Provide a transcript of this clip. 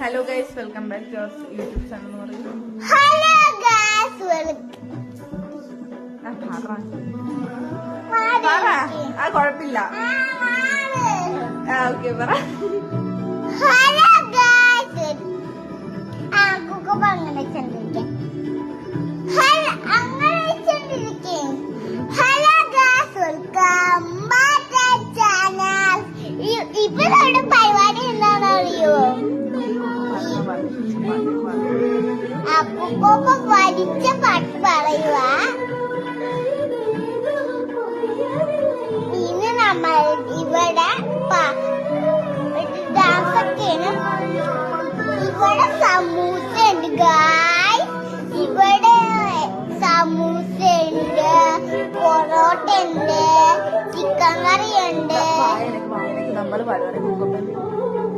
Hello guys, welcome back to our YouTube channel എന്ന് പറയും. Hello guys, കുഴപ്പമില്ല. Okay പറ. ഹലോ ഗൈസ്, അങ്ങനെ ചെന്നിരിക്കെ. Hello guys, welcome back to channel. ഇപ്പൊ നമ്മുടെ പരിപാടി എന്താണെന്ന് അറിയോ? അപ്പൂപ്പ പഠിച്ച പാട്ട് പറയുക. ഇന്ന് നമ്മൾ ഇവിടെ ഡാൻസ് ഒക്കെയാണ്. ഇവിടെ സമൂസ ഉണ്ട് ഗായ്സ്. ഇവിടെ സമൂസ ഉണ്ട്, പൊറോട്ട ഉണ്ട്, ചിക്കൻ കറി ഉണ്ട്. നമ്മൾ